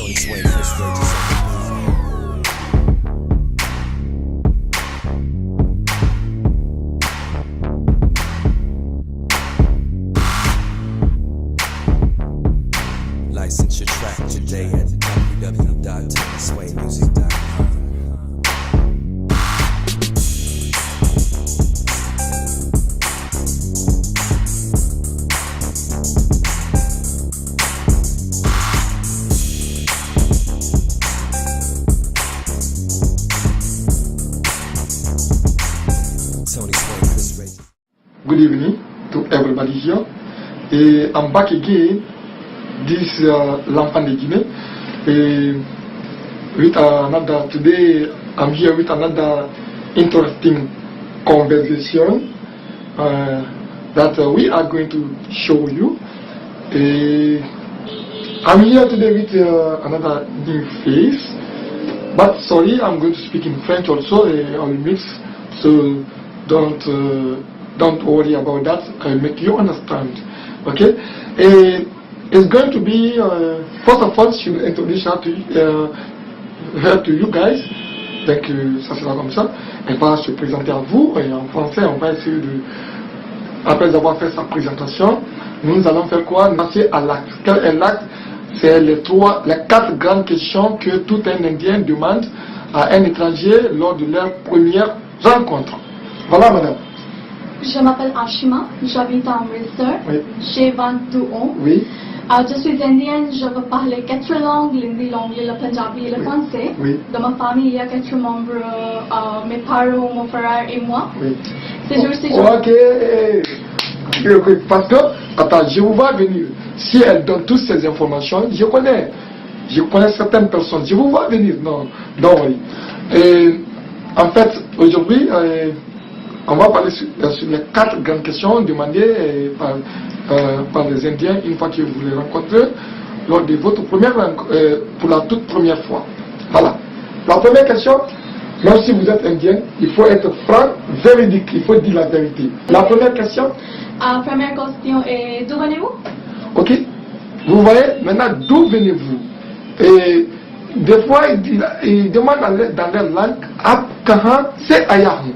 Tony Sway, Chris Regis. License your track today at www.tonyswaymusic.com. Good evening to everybody here. I'm back again. This is l'enfant de Guinée. Today I'm here with another interesting conversation that we are going to show you. I'm here today with another new face, but sorry, I'm going to speak in French also on mix, so don't worry about that. I'll make you understand. Okay? It's going to be first of all, she will introduce her to you guys. Donc ça sera comme ça. Elle va se présenter à vous et en français on va essayer de, après avoir fait sa présentation, nous allons faire quoi? Passer à l'acte. Quel est l'acte? C'est les 4 grandes questions que tout un Indien demande à un étranger lors de leur première rencontre. Voilà, madame. Je m'appelle Ashima, j'habite à Amritsar, Oui. j'ai 22 ans. Oui. Je suis indienne, je veux parler 4 langues, l'hindi, l'anglais, le punjabi et le français. Oui. Dans ma famille, il y a 4 membres, mes parents, mon frère et moi. Oui. C'est juste Ok. Parce que, attends, je vous vois venir. Si elle donne toutes ces informations, je connais certaines personnes. Je vous vois venir. Non, oui. En fait, aujourd'hui, on va parler sur les 4 grandes questions demandées par les Indiens une fois que vous les rencontrez lors de votre première pour la toute première fois. Voilà. La première question, même si vous êtes Indien, il faut être franc, véridique, il faut dire la vérité. La première question. Première question est d'où venez-vous? Ok. Vous voyez, maintenant, d'où venez-vous? Et des fois, ils demandent dans leur langue, Abkahan, c'est Ayahu.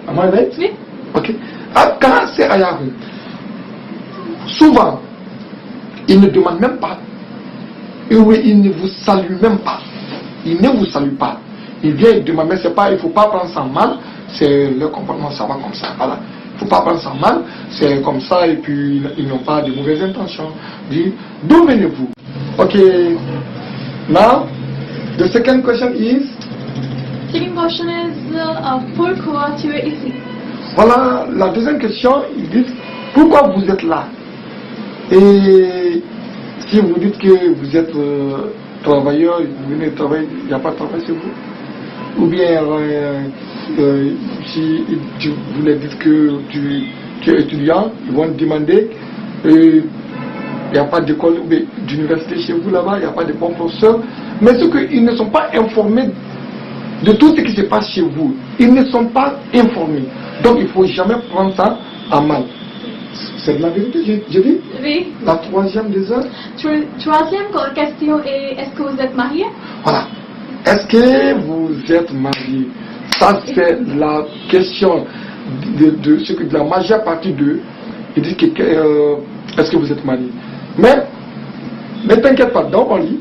Am I right? Oui. Ok. Abkahan, c'est Ayahu. Souvent, ils ne demandent même pas. Et oui, ils ne vous saluent même pas. Ils ne vous saluent pas. Ils viennent demander, mais c'est pas, il ne faut pas prendre ça mal. C'est le comportement, ça va comme ça. Voilà. Il ne faut pas prendre ça mal. C'est comme ça et puis ils n'ont pas de mauvaises intentions. D'où venez-vous? Ok. Now, the second question is. Second question is pourquoi tu es ici? Voilà, la deuxième question, ils disent pourquoi vous êtes là? Et si vous dites que vous êtes travailleur, vous venez travailler, il n'y a pas de travail chez vous? Ou bien si vous leur dites que tu es étudiant, ils vont te demander, il n'y a pas d'école d'université chez vous là-bas, il n'y a pas de bons professeurs. Mais ce qu'ils ne sont pas informés de tout ce qui se passe chez vous. Ils ne sont pas informés. Donc il ne faut jamais prendre ça à mal. C'est de la vérité, j'ai dit? Oui. La troisième des heures. Troisième question est est-ce que vous êtes marié? Voilà. Est-ce que vous êtes marié? Ça, c'est la question de ce que de la majeure partie d'eux. Ils disent que est-ce que vous êtes marié? Mais ne t'inquiète pas, dans mon lit,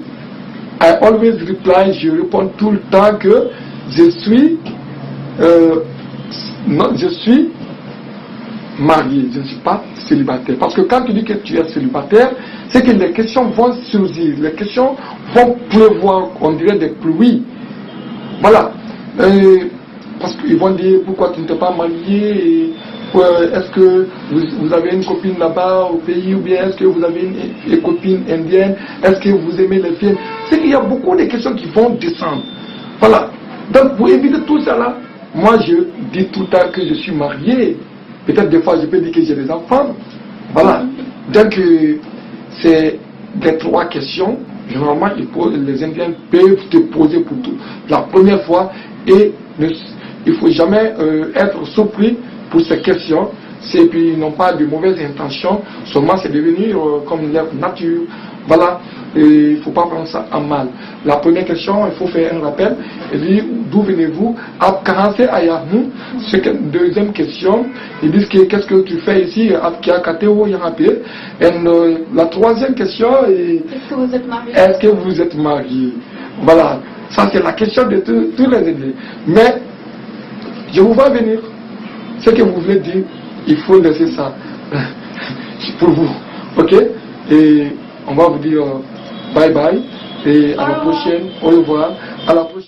I always reply, je réponds tout le temps que je suis marié, je ne suis pas célibataire. Parce que quand tu dis que tu es célibataire, c'est que les questions vont surgir, les questions vont pleuvoir, on dirait des pluies. Voilà. Parce qu'ils vont dire pourquoi tu ne t'es pas marié, est-ce que vous avez une copine là-bas au pays, ou bien est-ce que vous avez une copine indienne, est-ce que vous aimez les filles? C'est qu'il y a beaucoup de questions qui vont descendre. Voilà. Donc pour éviter tout ça là, moi je dis tout le temps que je suis marié. Peut-être des fois je peux dire que j'ai des enfants. Voilà. Donc c'est des 3 questions. Généralement les Indiens peuvent te poser pour tout. La première fois et il ne faut jamais être surpris pour ces questions. Et puis ils n'ont pas de mauvaises intentions. Seulement c'est devenir comme leur nature. Voilà, il ne faut pas prendre ça en mal. La première question, il faut faire un rappel. Il dit, d'où venez-vous? À Karansé Ayahou. Deuxième question, ils disent, qu'est-ce que tu fais ici? Et la troisième question est, Est-ce que vous êtes marié? est-ce que vous êtes marié? Voilà, ça c'est la question de tous les élèves. Mais, je vous vois venir. Ce que vous voulez dire, il faut laisser ça pour vous. Ok? Et on va vous dire bye bye. Et à la prochaine. Au revoir. À la prochaine.